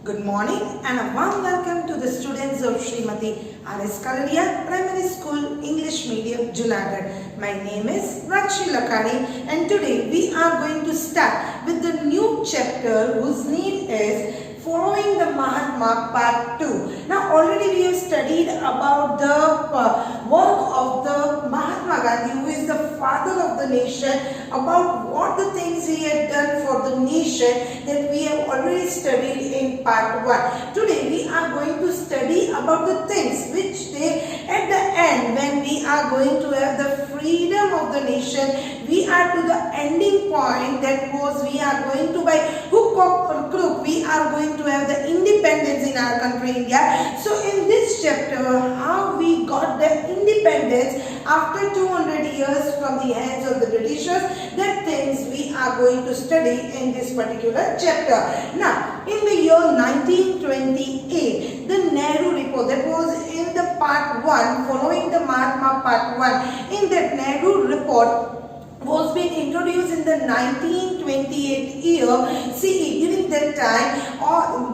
Good morning and a warm welcome to the students of Srimati R.S. Kaladia Primary School English Medium, Junagadh. My name is Rakshi Lakhani and today we are going to start with the new chapter whose name is Following the Mahatma Part 2. Now already we have studied about the work of the Mahatma Gandhi, who is the father of the nation, about what the things he had done for the nation that we have already studied in Part 1. Today we are going to study about the things which they at the end, when we are going to have the freedom of the nation, we are to the ending point, that was we are going to by hook or crook, we are going to have the independence in our country India. So in this chapter, how we got the independence after 200 years from the hands of the Britishers, that things we are going to study in this particular chapter. Now in the year 1928, the Nehru report, that was in the Part 1, following the Mahatma Part 1, in that Nehru report was being introduced in the 1928 year CE. During that time,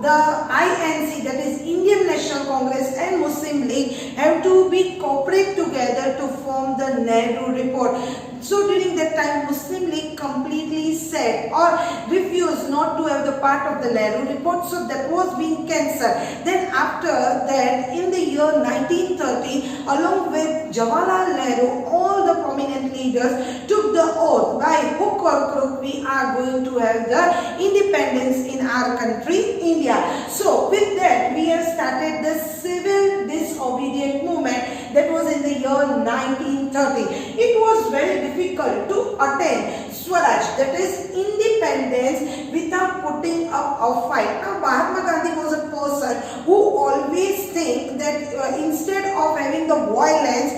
the INC, that is Indian National Congress, and Muslim League have to be cooperate together to form the Nehru report. So during that time, Muslim League completely said or refused not to have the part of the Nehru report, so that was being cancelled. Then after that, in the year 1930, along with Jawaharlal Nehru, all the prominent leaders took the oath, by hook or crook we are going to have the independence in our country India. So with that, we have started the civil disobedient movement, that was in the year 1930. It was very difficult to attain Swaraj, that is independence, without putting up a fight. Now Mahatma Gandhi was a person who always think that instead of having the violence,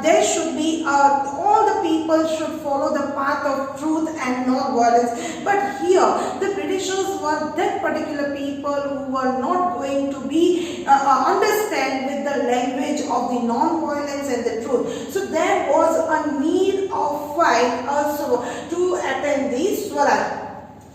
there should be all the people should follow the path of truth and non-violence. But here the Britishers were that particular people who were not going to be understand with the language of the non-violence and the truth. So there was a need of fight also to attend the Swaraj.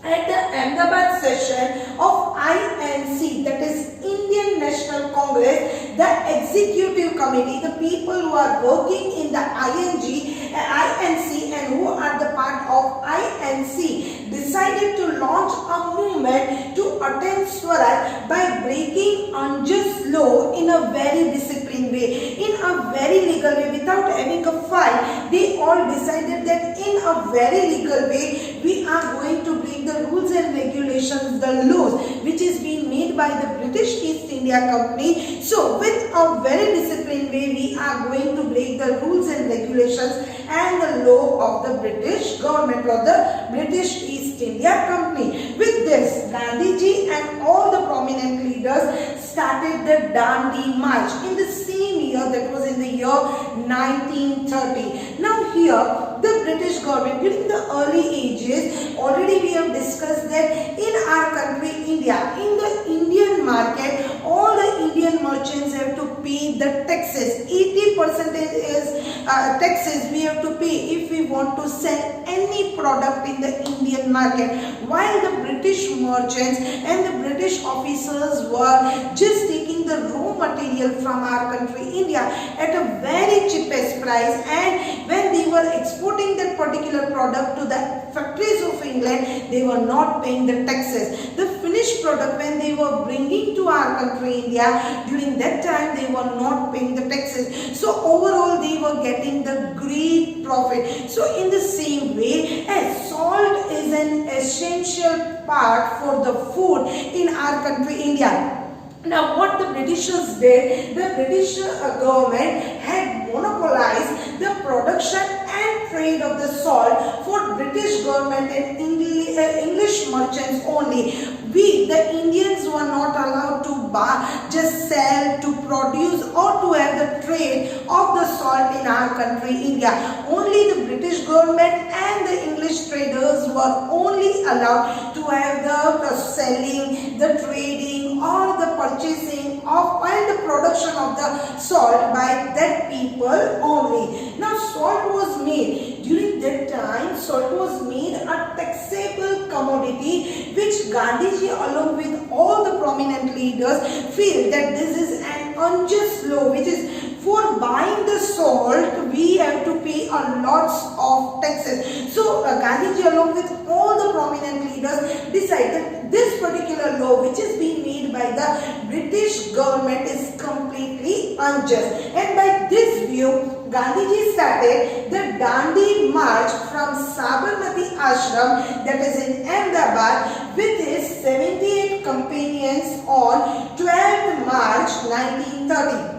At the Ahmedabad session of INC, that is Indian National Congress, the executive committee, the people who are working in the INC and who are the part of INC, decided to launch a movement to attain Swaraj by breaking unjust law in a very disciplined way, in a very legal way, without having a fight. They all decided that in a very legal way, we are going to break the rules and regulations, the laws which is being made by the British East India Company. So with a very disciplined way, we are going to break the rules and regulations and the law of the British government or the British East India Company. With this, Gandhiji and all the prominent leaders started the Dandi March in the same year, that was in the year 1930. Now here, the British government during the early ages, already we have discussed that in our country India, in the Indian market, all the Indian merchants have to pay the taxes. 80% is taxes we have to pay if we want to sell any product in the Indian market, while the British merchants and the British officers were just taking the raw material from our country India at a very cheapest price, and when they were exporting that particular product to the factories of England, they were not paying the taxes. The finished product, when they were bringing to our country India, during that time they were not paying the taxes. So overall they were getting the great profit. So in the same way, as salt is an essential part for the food in our country India. Now what the Britishers did, the British government had monopolized the production and trade of the salt for British government and English merchants only. We, the Indians, were not allowed to buy, just sell, to produce or to have the trade of the salt in our country India. Only the British government and the English traders were only allowed to have the selling, the trading or the purchasing of and the production of the salt by that people only. Now salt was made, during that time salt was made a taxable commodity which Gandhiji along with all the prominent leaders feel that this is an unjust law, which is for buying the salt we have to pay a lots of taxes. So Gandhiji along with all the prominent leaders decided this particular law which is being made by the British government is completely unjust, and by this view Gandhiji started the Dandi March from Sabarmati Ashram, that is in Ahmedabad, with his 78 companions on 12th March 1930.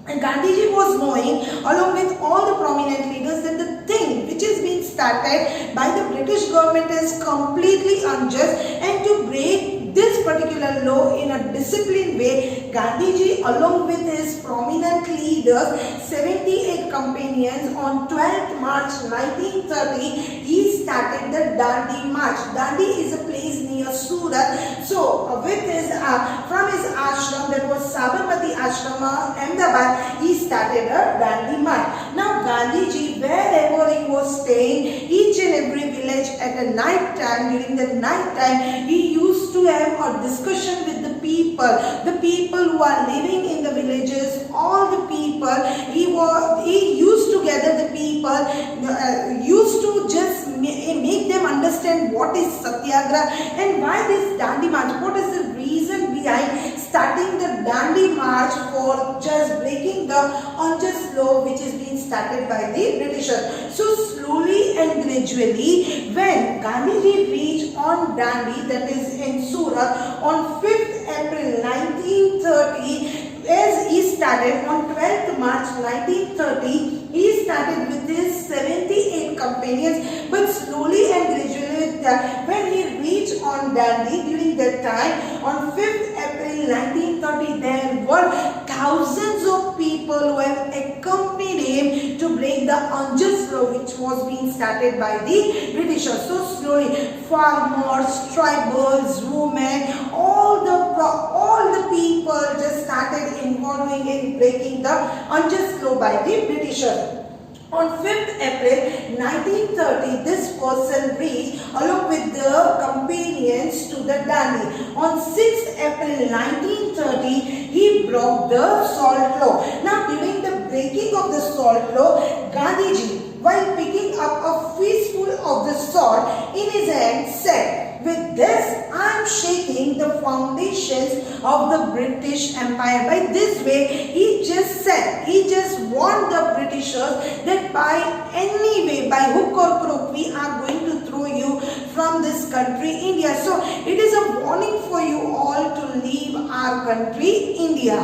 And Gandhiji was knowing along with all the prominent leaders that the thing which is being started by the British government is completely unjust, and to break this particular law in a disciplined way, Gandhiji along with his prominent leaders, 78 companions, on 12th March 1930, he started the Dandi March. Dandi is a place near Surat. So with his from his ashram, that was Sabarmati Ashram, Ahmedabad, he started a Dandi March. Now Gandhiji, wherever he was staying, each and every village at a night time, during the night time, he used to have a discussion with the people who are living in the villages, all the people. He used to gather the people, used to just make them understand what is Satyagraha and why this Dandi March. What is the reason behind starting the Dandi March for just breaking the unjust law which is being started by the Britishers. So slowly and gradually, when Gandhiji reached on Dandi, that is in Surat, on 5th April 1930, as he started on 12th March 1930, he started with his 78 companions, but slowly and gradually, when he reached on Dandi, during that time, on 5th April 1930, there were thousands of people who have accompanied him to break the unjust law which was being started by the Britishers. So slowly, farmers, tribals, women, all the people just started involving in breaking the unjust law by the Britishers. On 5th April 1930, this person reached along with the companions to the Dandi. On 6th April 1930, he broke the salt law. Now during the breaking of the salt law, Gandhiji, while picking up a fistful of the salt in his hand, said, "With this, I am shaking the foundations of the British Empire." By this way, he just said, he just warned the Britishers that by any way, by hook or crook, we are going to throw you from this country, India. So, it is a warning for you all to leave our country, India.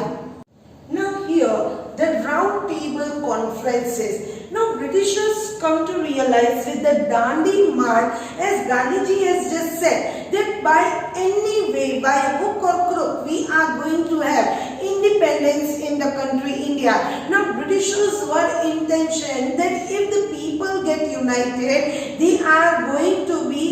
Now here, the round table conferences. Now Britishers come to realize with the Dandi March, as Gandhiji has just said, that by any way, by hook or crook, we are going to have independence in the country India. Now Britishers were intention that if the people get united, they are going to be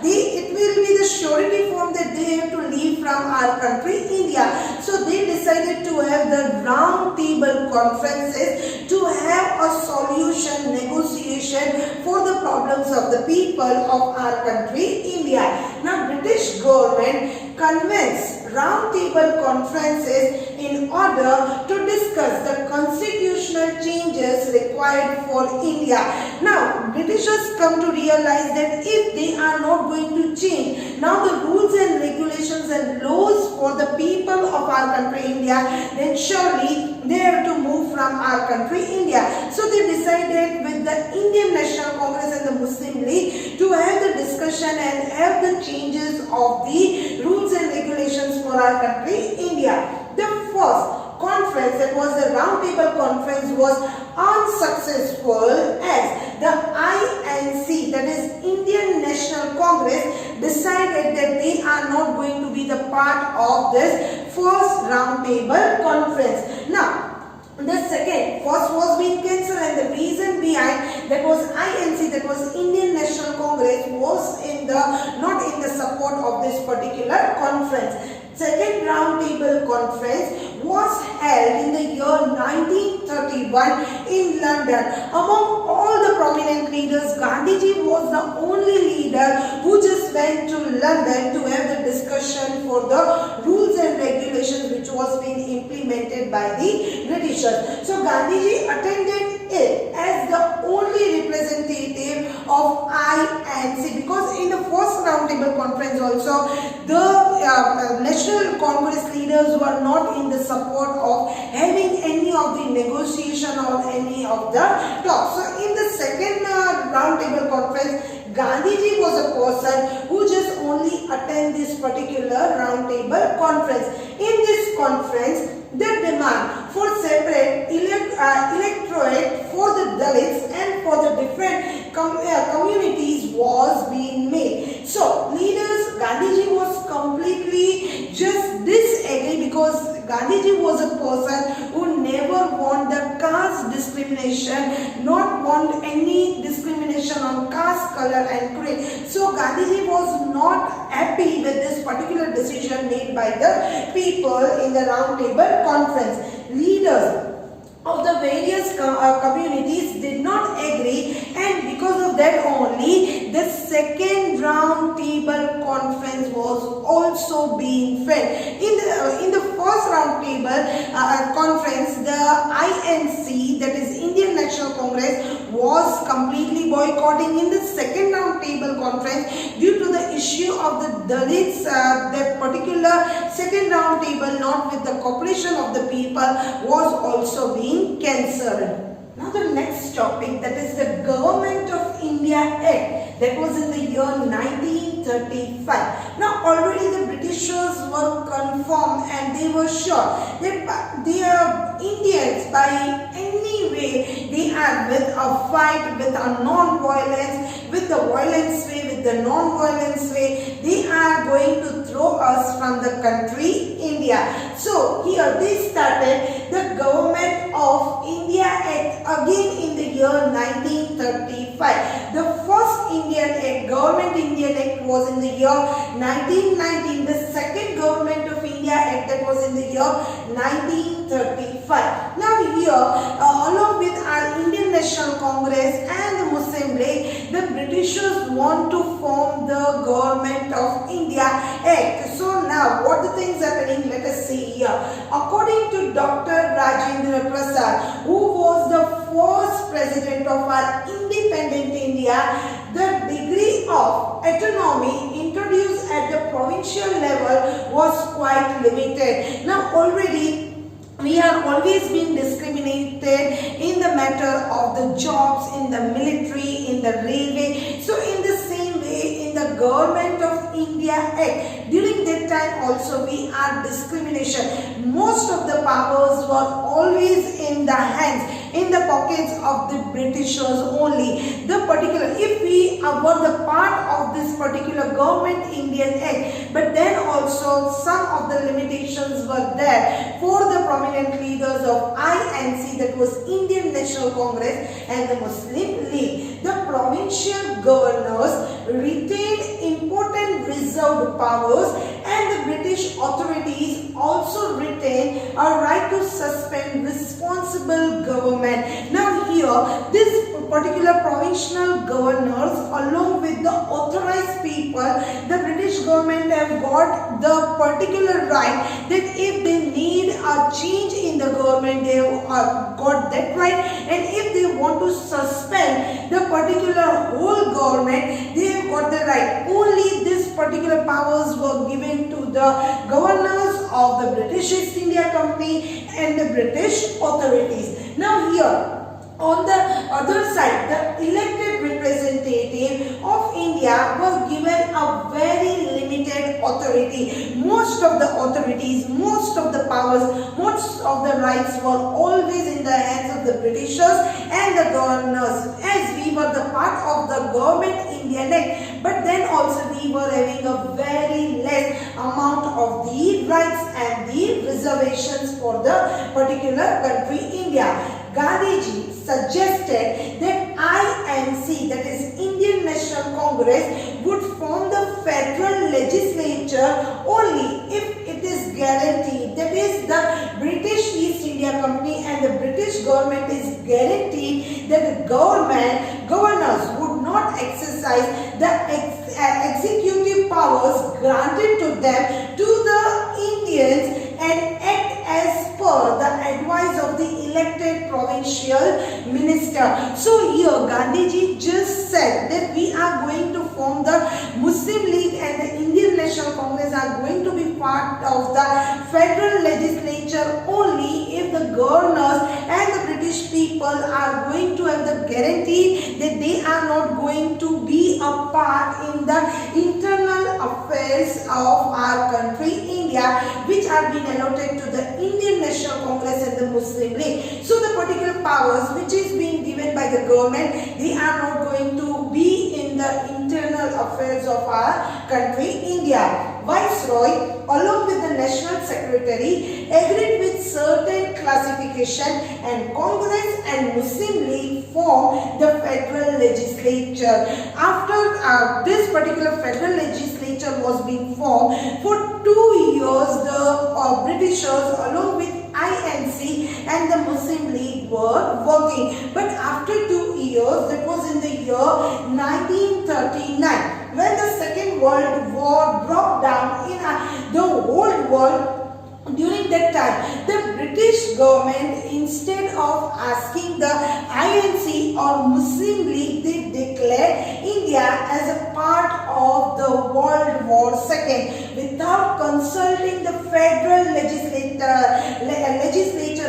it will be the surety form that they have to leave from our country India. So they decided to have the round table conferences to have a solution, negotiation for the problems of the people of our country India. Now British government convenes round table conferences in order to discuss the constitutional changes required for India. Now Britishers come to realize that if they are not going to change now the rules and regulations and laws for the people of our country India, then surely they have to move from our country India. So they decided with the Indian National Congress and the Muslim League to have the discussion and have the changes of the rules and regulations for our country India. The first conference, that was the round table conference, was unsuccessful as the INC, that is Indian National Congress, decided that they are not going to be the part of this first round table conference. Now the first was being cancelled, and the reason behind that was INC, that was Indian National Congress, was not in the support of this particular conference. Second round table conference was held in the year 1931 in London. Among all the prominent leaders, Gandhiji was the only leader who just went to London to have the discussion for the been implemented by the Britishers. So Gandhiji attended it as the only representative of INC, because in the first roundtable conference also the National Congress leaders were not in the support of having any of the negotiation or any of the talks. So in the second roundtable conference, Gandhiji was a person who just only attend this particular roundtable conference. In this conference, the demand for separate electorate for the Dalits and for the different communities was being made. So leaders, Gandhiji was completely just disagree, because Gandhiji was a person who never want the caste discrimination, not want any discrimination on caste, color and creed. So Gandhiji was not happy with this particular decision made by the people in the roundtable conference. Leaders of the various communities did not agree, and because of that only the second round table conference was also being fed. In the first round table conference, the INC, that is Indian National Congress, was completely boycotting. In the second round table conference, due to the issue of the Dalits, that particular second round table, not with the cooperation of the people, was also being cancelled. Now the next topic, that is the Government of India Act, that was in the year 1935. Now already the Britishers were confirmed and they were sure that they are Indians by any way they are with a fight, with a non-violence, with the violence way, with the non-violence way, they are going to throw us from the country India. So here they started the Government of India Act again in the year 1935. The first Indian Act, Government Indian Act, was in the year 1919. The second Government of India Act, that was in the year 1935. Now here, along with our Indian National Congress and the Muslim League, the Britishers want to form the Government of India Act. So now what the things happening, let us see here. According to Dr. Rajendra Prasad, who was the first president of our independent India, the degree of autonomy introduced at the provincial level was quite limited. Now already we are always being discriminated in the matter of the jobs, in the military, in the railway. So in the same way, in the Government of India Act, during that time also we are discrimination. Most of the powers were always in the hands, in the pockets of the Britishers only. The particular, if we were the part of this particular Government Indian Act, but then also some of the limitations were there for the prominent leaders of INC, that was Indian National Congress, and the Muslim League. The provincial governors retained important reserved powers, and the British authorities also retained a right to suspend responsible government. Now here, this particular provincial governors, along with the authorized people, the British government have got the particular right that if they need a change in the government, they have got that right, and if they want to suspend the particular whole government, they have got the right. Only this particular powers were given to the governors of the British East India Company and the British authorities. Now here, on the other side, the elected representative of India were given a very limited authority. Most of the authorities, most of the powers, most of the rights were always in the hands of the Britishers and the governors, as we were the part of the Government Indian Act, but then also we were having a very less amount of the rights and the reservations for the particular country India. Gandhiji suggested that INC, that is Indian National Congress, would form the federal legislature only if it is guaranteed, that is the British East India Company and the British government is guaranteed that the governors would not exercise the executive powers granted to them to the Indians and act as per the advice of the elected provincial minister. So here Gandhiji just said that we are going to form the Muslim League and the Indian National Congress are going to be part of the federal legislature only if the governors and the British people are going to have the guarantee that they are not going to be a part in the internal affairs of our country India, which are being allotted to the Indian National Congress and the Muslim League. So the particular powers which is being given by the government, they are not going to be in the internal affairs of our country India. Viceroy along with the National Secretary agreed with certain classification and Congress and Muslim League form the federal legislature. After this particular federal legislature was being formed, for 2 years the Britishers along with INC and the Muslim League were working. But after 2 years, that was in the year 1939, when the Second World War broke down in the whole world. During that time, the British government, instead of asking the INC or Muslim League, they declared India as a part of the World War II without consulting the federal legislature,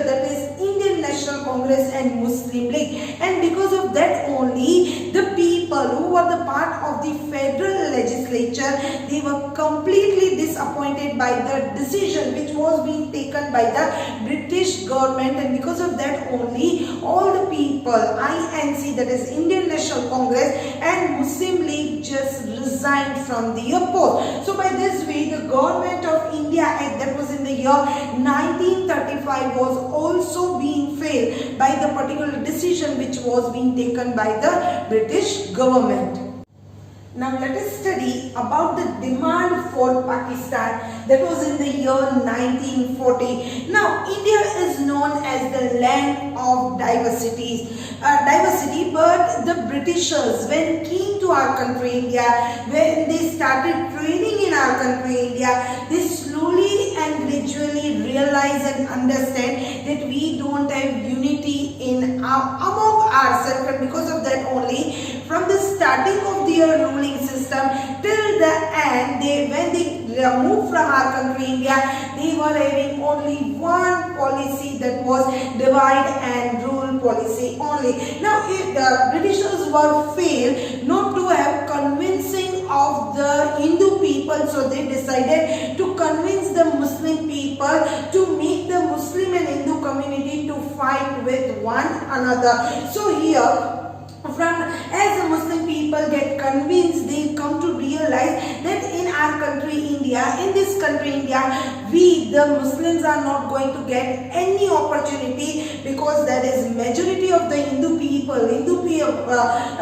that is Indian National Congress and Muslim League. And because of that only, the people who were the part of the federal legislature, they were completely disappointed by the decision which was being taken by the British government, and because of that only all the people, INC, that is Indian National Congress, and Muslim League just resigned from the post. So by this way, the government of India Act, that was in the year 1935, was also being failed by the particular decision which was being taken by the British government. Now let us study about the demand for Pakistan, that was in the year 1940. Now India is known as the land of diversity, but the Britishers, when came to our country India, when they started training in our country India, they slowly and gradually realize and understand that we don't have unity among ourselves, and because of that only, from the starting of their ruling system till the end, when they moved from our country India, they were having only one policy, that was divide and rule policy only. Now if the Britishers were failed not to have convincing of the Hindu people, so they decided to convince the Muslim people to make the Muslim and Hindu community to fight with one another. So here, as the Muslim people get convinced, they come to realize that in our country India, in this country India, we the Muslims are not going to get any opportunity, because there is majority of the Hindu people,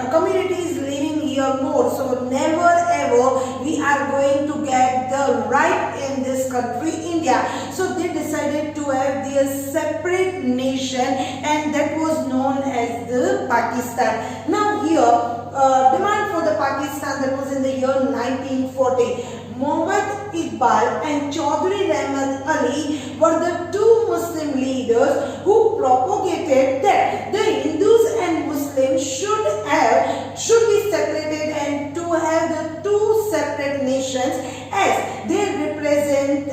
communities living here more. So never ever we are going to get the right in this country India. So they decided to have their separate nation, and that was known as the Pakistan. Now here, demand for the Pakistan, that was in the year 1940. Muhammad Iqbal and Chaudhry Rahmat Ali were the two Muslim leaders who propagated that the Hindus and Muslims should be separated and to have the two separate nations, as they represented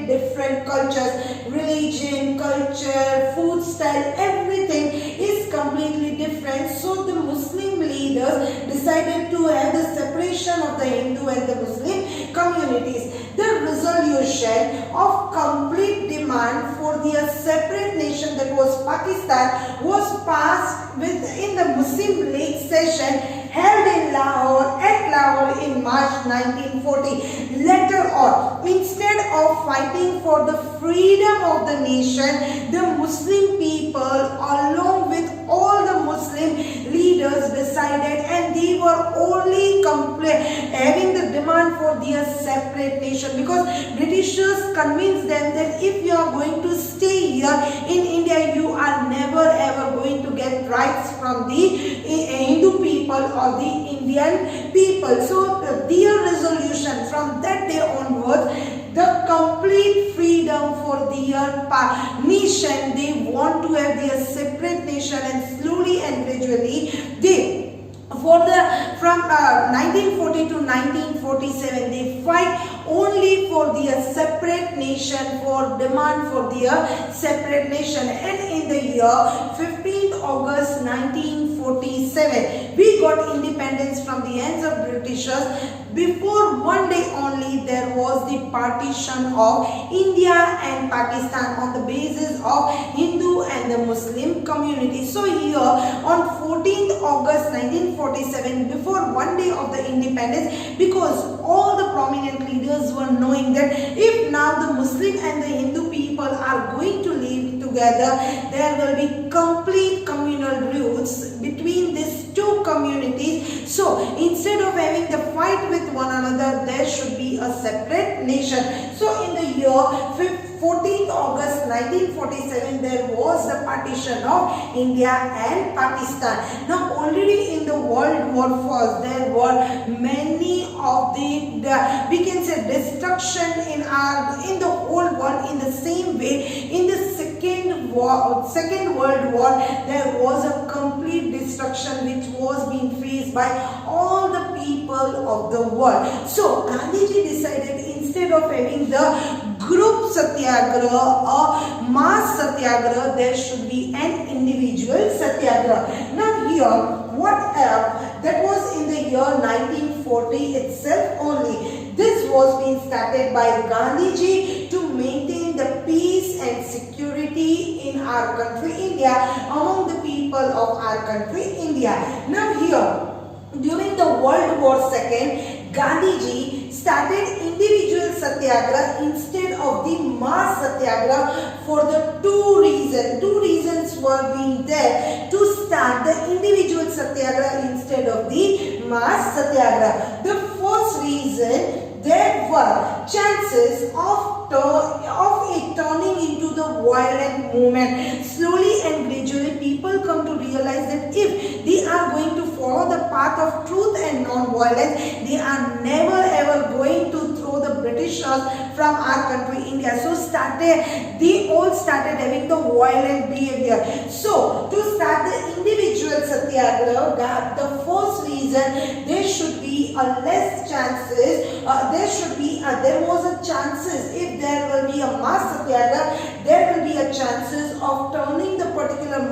different cultures, religion, culture, food style, everything is completely different. So the Muslim leaders decided to have the separation of the Hindu and the Muslim communities. The resolution of complete demand for their separate nation, that was Pakistan, was passed in the Muslim League session held in Lahore in March 1940. Later on, instead of fighting for the freedom of the nation, the Muslim people along with all the Muslim leaders decided, and they were only having the demand for their separate nation, because Britishers convinced them that if you are going to stay here in India, you are never ever going to get rights from the Hindu people or the Indian people. So their resolution from that day onwards, the complete freedom for for their nation. They want to have their separate nation, and slowly and gradually they from 1940 to 1947 they fight only for their separate nation, for demand for their separate nation. And in the year 15th August 1947 we got independence from the hands of Britishers. Before one day only there was the partition of India and Pakistan on the basis of Hindu and the Muslim community. So here on 14th August 1947, before one day of the independence, because all the prominent leaders were knowing that if now the Muslim and the Hindu people are going to live together, there will be complete communal roots between these two communities. So instead of having the fight with one another, there should be a separate nation. So in the year 14th August 1947 there was the partition of India and Pakistan. Now already in the World War I there were many of the we can say destruction in the whole world. In the same way, in the Second World War there was a complete destruction which was being faced by all the people of the world. So Gandhiji decided, instead of having the group satyagraha or mass satyagraha, there should be an individual satyagraha. Now here that was in the year 1940 itself only. This was being started by Gandhiji to maintain the peace and security in our country India, among the people of our country India. Now here, during the World War II, Gandhiji started individual satyagraha instead of the mass satyagraha for the two reasons. Two reasons were being there to start the individual satyagraha instead of the mass satyagraha. The first reason, there were chances of it turning into the violent movement. Slowly and gradually people come to realize that if they are going to follow the path of truth and non-violence, they are never ever going to throw the Britishers from our country India. So they all started having the violent behavior. So to start the individual satyagraha, the first reason, there should be a less chances, there was a chances, if there will be a mass satyagraha, there will be a chances of turning the particular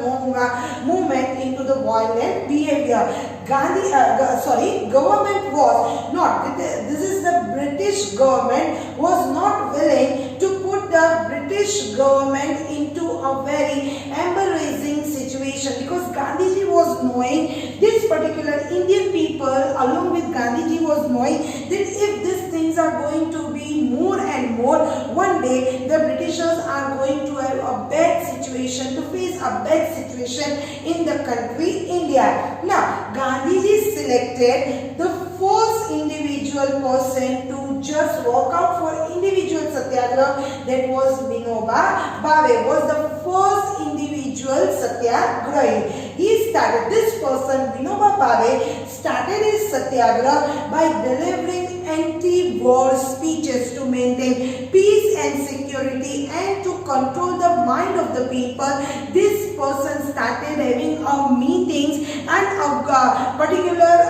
movement into the violent behavior. Government was not, this is the British government was not willing to put the British government into a very embarrassing situation, because Gandhiji was knowing, this particular Indian people along with Gandhiji was knowing that if these things are going to be more and more, one day the Britishers are going to have a bad situation, to face a bad situation in the country India. Now Gandhiji selected the first individual person to just walk out for individual satyagraha, that was Vinoba Bhave, was the first individual satyagrahi. This person Vinoba Bhave started his satyagraha by delivering anti-war speeches to maintain peace and security and to control the mind of the people. This person started having meetings and particular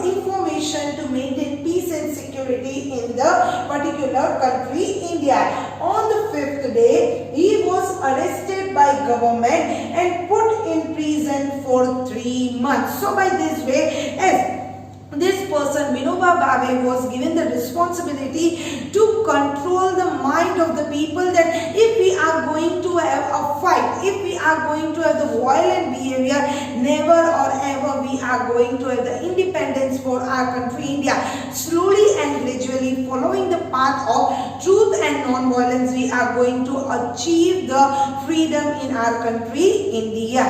information to maintain peace and security in the particular country India. On the 5th day, he was arrested by government and put in prison for 3 months. So by this way, as this person Vinoba Bhave was given the responsibility to control the mind of the people, that if we are going to have a fight, if we are going to have the violent behavior, never or ever we are going to have the independence for our country India. Slowly and gradually, following the path of truth and non-violence, we are going to achieve the freedom in our country India.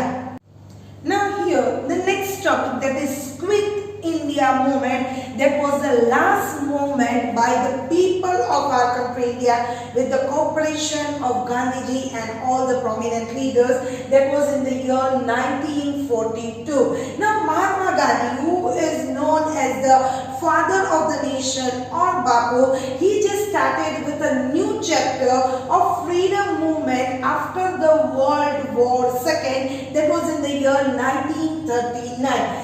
Now here, the next topic, that is Quit India movement. That was the last movement by the people of our country India with the cooperation of Gandhiji and all the prominent leaders. That was in the year 1942. Now Mahatma Gandhi, who is known as the father of the nation or Bapu, he just started with a new chapter director of freedom movement after the World War II, that was in the year 1939.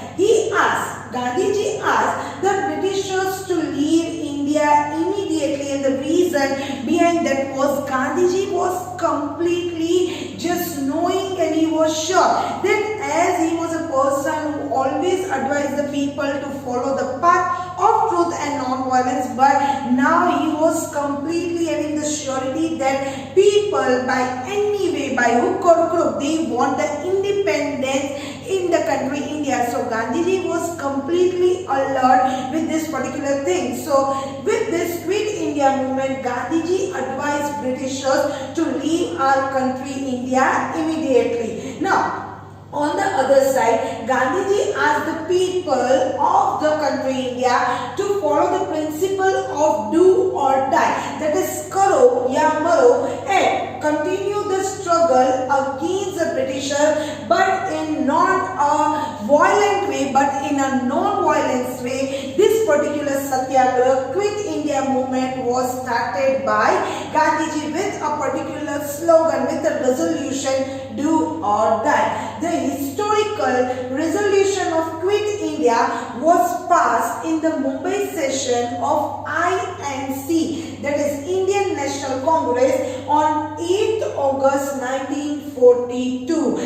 Gandhiji asked the Britishers to leave India immediately, and the reason behind that was Gandhiji was completely just knowing, and he was sure that as he was a person who always advised the people to follow the path of truth and non-violence, but now he was completely having the surety that people by any way, by hook or crook, they want the independence in the country India. So Gandhiji was completely alert with this particular thing. So with this Quit India movement, Gandhiji advised Britishers to leave our country India immediately. Now, on the other side, Gandhiji asked the people of the country India to follow the principle of do or die, that is karo ya maro, and continue the struggle against the Britishers, but in not a violent way, but in a non-violence way. This particular Satyagraha, Quit India movement, was started by Gandhiji with a particular slogan, with a resolution, do or die. The historical resolution of Quit India was passed in the Mumbai session of INC, that is Indian National Congress, on 8th August 1942.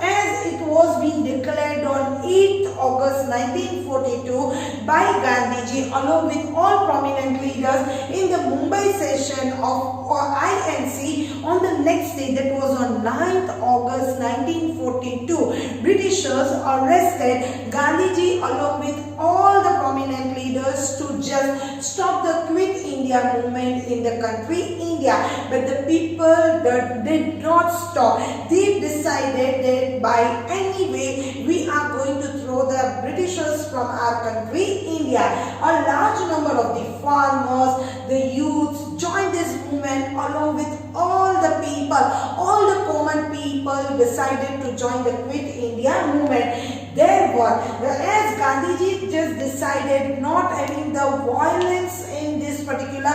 As it was being declared on 8th August 1942 by Gandhiji along with all prominent leaders in the Mumbai session of INC, on the next day, that was on 9th August 1942, Britishers arrested Gandhiji along with all the prominent leaders to just stop the Quit India movement in the country India. But the people that did not stop. They decided that by any way we are going to throw the Britishers from our country India. A large number of the farmers, the youths joined this movement along with all the people, all the common people decided to join the Quit India movement. Therefore, as Gandhiji just decided not having the violence in this particular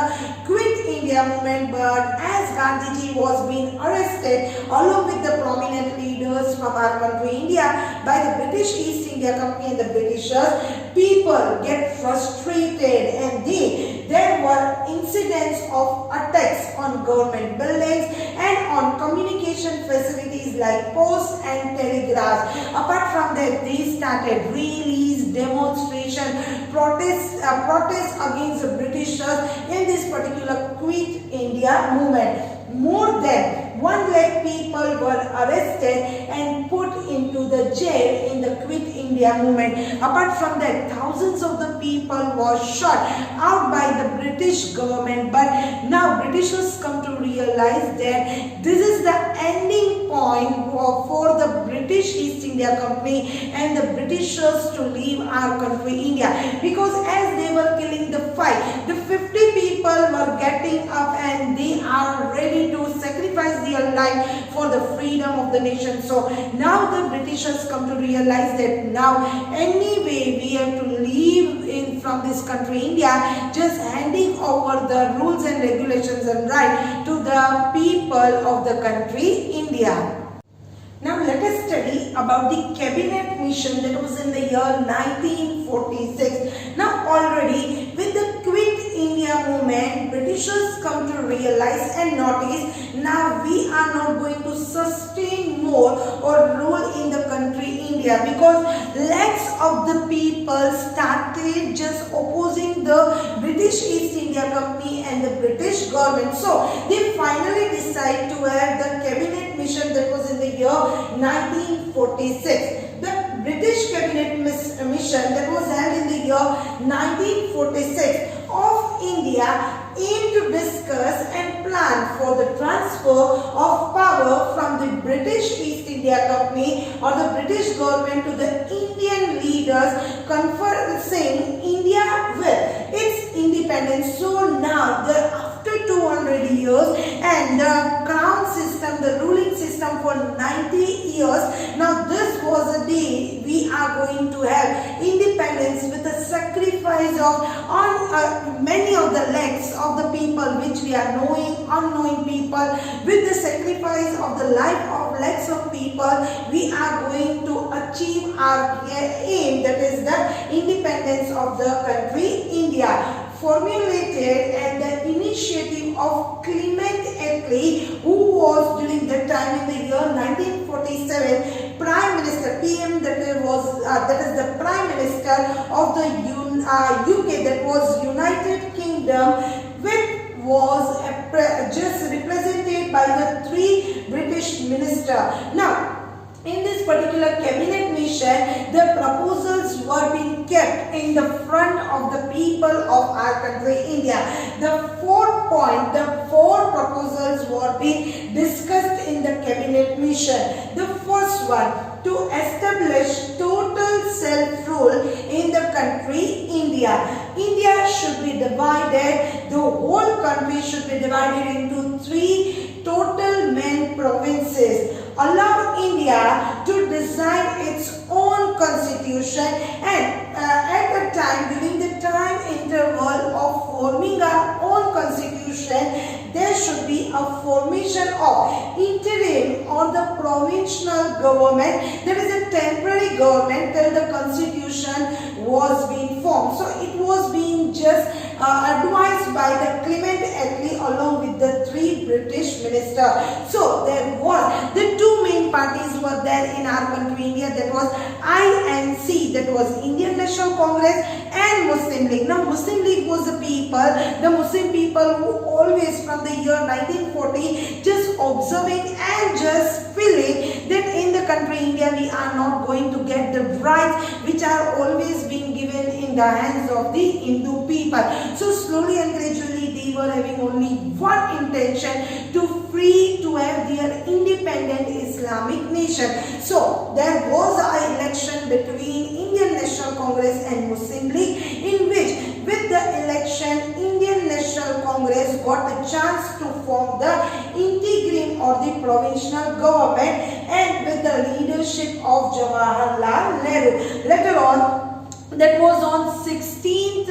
Quit India movement, but as Gandhiji was being arrested along with the prominent leaders from our country India by the British East India Company and the Britishers, people get frustrated, and there were incidents of attacks on government buildings and on communication facilities like posts and telegraphs. Apart from that, they started rallies, demonstration, protests against the Britishers in this particular Quit India movement. More than 1 lakh people were arrested and put into the jail in the Quit India movement. Apart from that, thousands of the people were shot out by the British government. But now Britishers come to realize that this is the ending point for the British East India Company and the Britishers to leave our country India, because as they were killing the fight, the 50 people were getting up and they are ready to sacrifice their life for the freedom of the nation. So now the Britishers come to realize that now anyway we have to leave from this country India, just handing over the rules and regulations and right to the people of the country India. Now let us study about the cabinet mission that was in the year 1946. Now already with the Quit India movement, Britishers come to realize and notice now we are not going to sustain more or rule in the country India, because lakhs of the people started just opposing the British East India Company and the British government. So they finally decide to have the cabinet mission that was in the year 1946. The British cabinet mission that was held in the year 1946 of India aimed to discuss and plan for the transfer of power from the British East India Company or the British government to the Indian leaders, conferring India with its independence. So now after 200 years and the crown system, the ruling system system for 90 years. Now this was a day we are going to have independence with the sacrifice of many of the legs of the people which we are knowing, unknowing people. With the sacrifice of the life of legs of people, we are going to achieve our aim, that is the independence of the country India. Formulated and the initiative of Clement Attlee, who was during that time in the year 1947 Prime Minister, PM, that is the Prime Minister of the UK, that was United Kingdom, which was just represented by the 3 British ministers. Now, in this particular cabinet mission, the proposals were being kept in the front of the people of our country India. The 4 proposals were being discussed in the cabinet mission. The first one, to establish total self-rule in the country India. India should be divided, the whole country should be divided into 3 total main provinces. Allow India to design its own constitution, and at the time, during the time interval of forming our own constitution, there should be a formation of interim or the provincial government, that is a temporary government till the constitution was being formed. So it was being just advised by the Clement Attlee along with the 3 British ministers. So there was the 2 main parties were there in our country India, that was INC, that was Indian National Congress, and Muslim League. Now Muslim League was the Muslim people who always from the year 1940 just observing and just feeling that in the country India we are not going to get the rights which are always being given in the hands of the Hindu people. So slowly and gradually they were having only one intention, to have their independent Islamic nation. So there was an election between Indian National Congress and Muslim League, in which with the election Indian National Congress got a chance to form the interim or the provincial government, and with the leadership of Jawaharlal Nehru. Later on, that was on 16th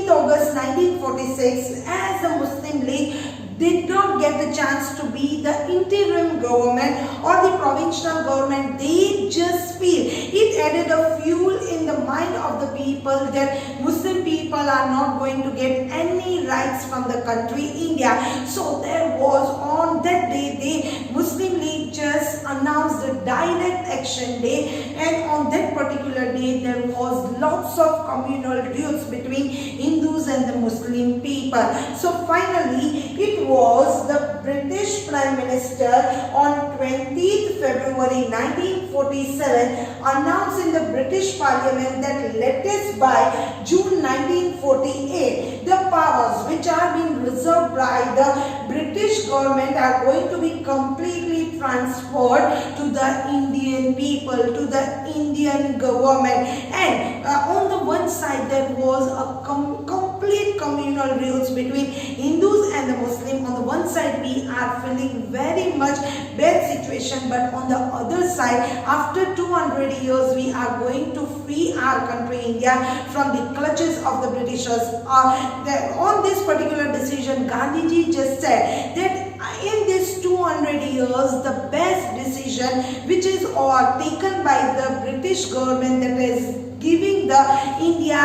August 1946, as the Muslim League did not get the chance to be the interim government or the provincial government. They just feel it added a fuel in the mind of the people that Muslim people are not going to get any rights from the country India. So there was on that day, the Muslim League just announced the direct action day, and on that particular day there was lots of communal feuds between Hindus and the Muslim people. So finally it was the British Prime Minister on 20th February 1947 announced in the British Parliament that latest by June 1948 the powers which are being reserved by the British government are going to be completely transferred to the Indian people, to the Indian government. And on the one side there was a complete communal riots between Hindus and the Muslims. On the one side we are feeling very much bad situation, but on the other side, after 200 years we are going to free our country India from the clutches of the Britishers. On this particular decision, Gandhiji just said that in this 200 years the best decision which is taken by the British government, that is giving the India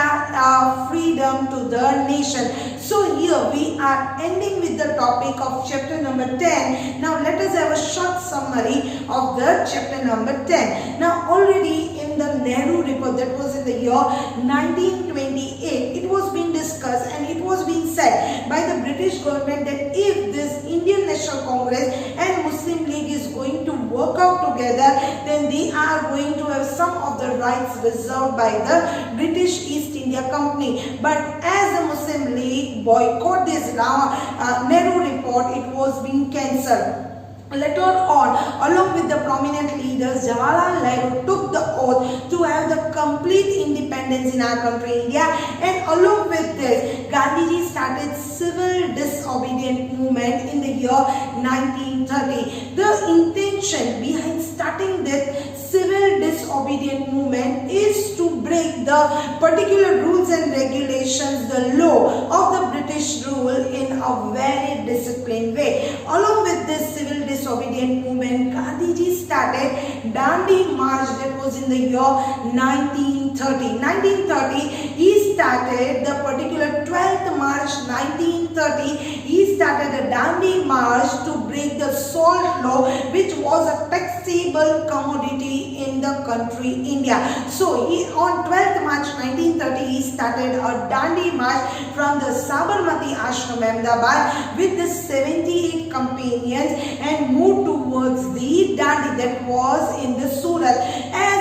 freedom to the nation. So here we are ending with the topic of chapter number 10. Now let us have a short summary of the chapter number 10. Now already in the Nehru report, that was in the year 1928, it was being discussed and it was being said by the British government that if this Indian National Congress and Muslim League is going to work out together, then they are going to have some of the rights reserved by the British East India Company. But as the Muslim League boycott this Nehru report, it was being cancelled. Later on, along with the prominent leaders, Jawaharlal Nehru took the oath to have the complete independence in our country India, and along with this, Gandhiji started civil disorder disobedient movement in the year 1930. The intention behind starting this civil disobedient movement is to break the particular rules and regulations, the law of the British rule in a very disciplined way. Along with this civil disobedient movement, Gandhiji started Dandi March, that was in the year 1930. 1930, he started the particular 12th March 1930, he started a Dandi March to break the salt law, which was a taxable commodity in the country India. So on 12th March 1930, he started a Dandi March from the Sabarmati Ashram, Ahmedabad, with the 78 companions and moved towards the Dandi, that was in the Surat, as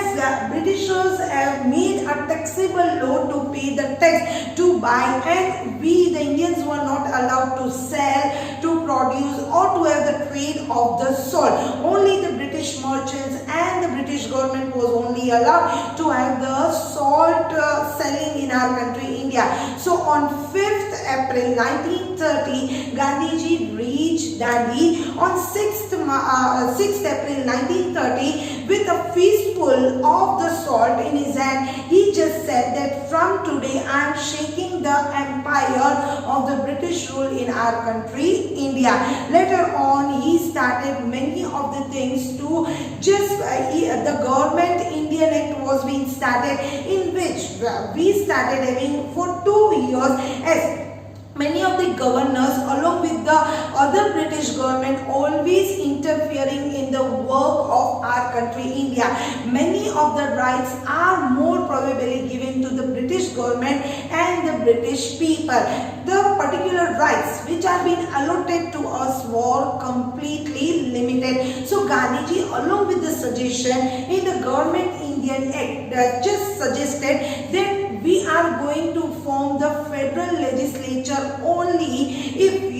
Britishers have made a taxable law to pay the tax to buy, and we the Indians were not allowed to sell, to produce or to have the trade of the salt. Only the British merchants and the British government was only allowed to have the salt selling in our country India. So on 5th April 1930, Gandhiji reached Dandi. On 6th April 1930, with a fistful of the salt in his hand, he just said that from today I am shaking the empire of the British rule in our country India. Later on, he started many of the things to just the government Indian Act was being started, in which we started having for 2 years as many of the governors along with the other British government always interfering in the work of our country India. Many of the rights are more probably given to the British government and the British people. The particular rights which are being allotted to us were completely limited. So Gandhiji, along with the suggestion in the government Indian Act, just suggested that we are going to form the federal legislature only if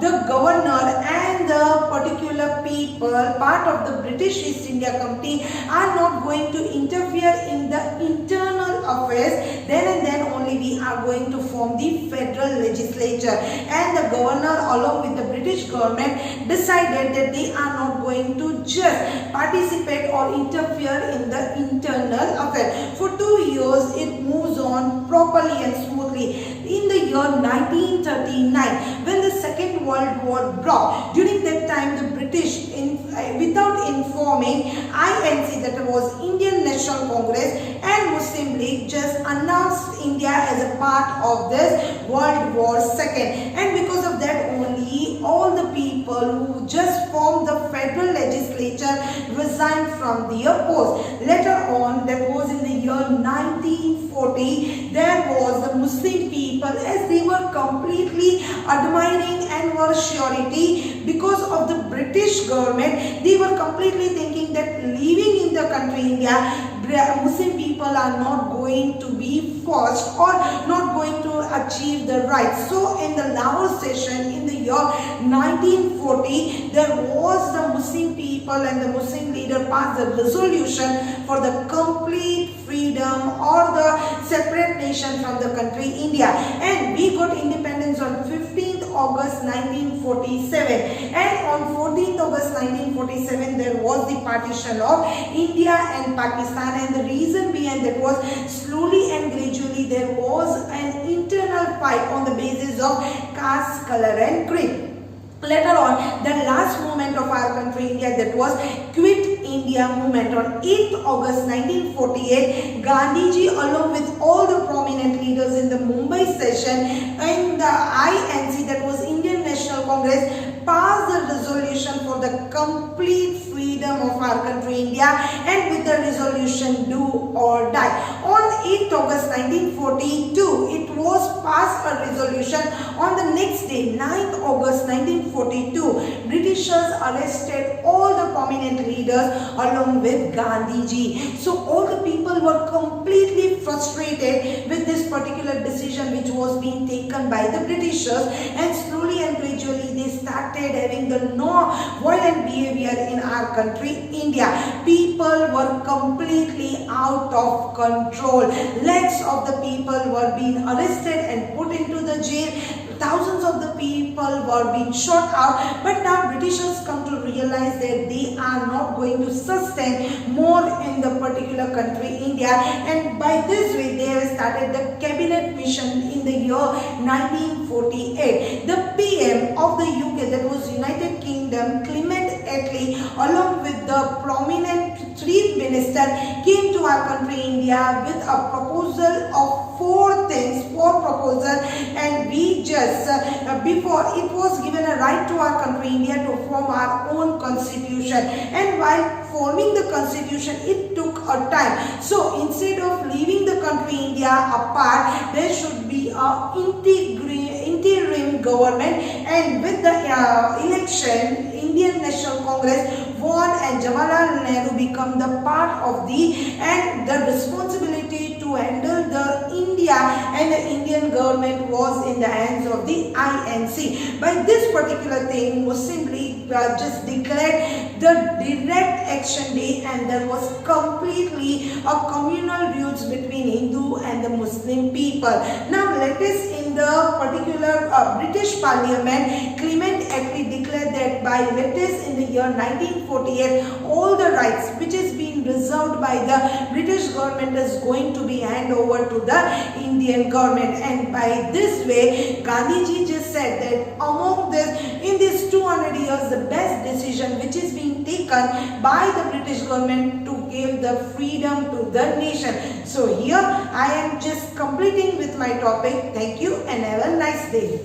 the governor and the particular people, part of the British East India Company, are not going to interfere in the internal affairs. Then and then only we are going to form the federal legislature. And the governor along with the British government decided that they are not going to just participate or interfere in the internal affair. For 2 years it moves on properly and smoothly. In the year 1939, when the Second World War broke, during that time the British, without informing INC, that was Indian National Congress, and Muslim League, just announced India as a part of this World War II. And because of that only, all the people who just formed the federal legislature resigned from their post. Later on, that was in the year 1940, there was the Muslim people, as they were completely admiring and were surety because of the British government. They were completely thinking that living in the country India, Muslim people are not going to be forced or not going to achieve the rights. So in the Lahore session in the year 1940, there was the Muslim people and the Muslim leader passed a resolution for the complete freedom or the separate nation from the country India. And we got independence on 15th August 1947. And on 14th August 1947, there was the partition of India and Pakistan. And the reason behind that was slowly and gradually there was an internal fight on the basis of caste, color and creed. Later on, the last movement of our country India, that was Quit India movement. On 8th August 1948, Gandhiji along with all the prominent leaders in the Mumbai session and the INC, that was Indian National Congress, passed the resolution for the complete freedom of our country India, and with the resolution do or die. On 8th August 1942, it was passed a resolution. On the next day, 9th August 1942, Britishers arrested all the prominent leaders along with Gandhiji. So all the people were completely frustrated with this particular decision which was being taken by the Britishers, and slowly and gradually they started having the non-violent behavior in our country India. People were completely out of control. Lakhs of the people were being arrested and put into the jail. Thousands of the people were being shot out, but now Britishers come to realize that they are not going to sustain more in the particular country India, and by this way they have started the cabinet mission in the year 1948. The PM of the UK, that was United Kingdom, Clement Attlee, along with the prominent three minister, came to our country India with a proposal of four proposals, and we just before it was given a right to our country India to form our own constitution, and while forming the constitution it took a time. So instead of leaving the country India apart, there should be a interim government, and with the election Indian National Congress won and Jawaharlal Nehru become the part of the responsibility to handle the India and the Indian government was in the hands of the INC. By this particular thing, Muslim League just declared the direct action day, and there was completely a communal rule between Hindu and the Muslim people. Now let us in the particular British Parliament, Clement Attlee declared that by latest in the year 1948, all the rights which is being reserved by the British government is going to be handed over to the Indian government, and by this way Gandhiji just said that among this, in these 200 years, the best decision which is being taken by the British government to give the freedom to the nation. So here I am just completing with my topic. Thank you and have a nice day.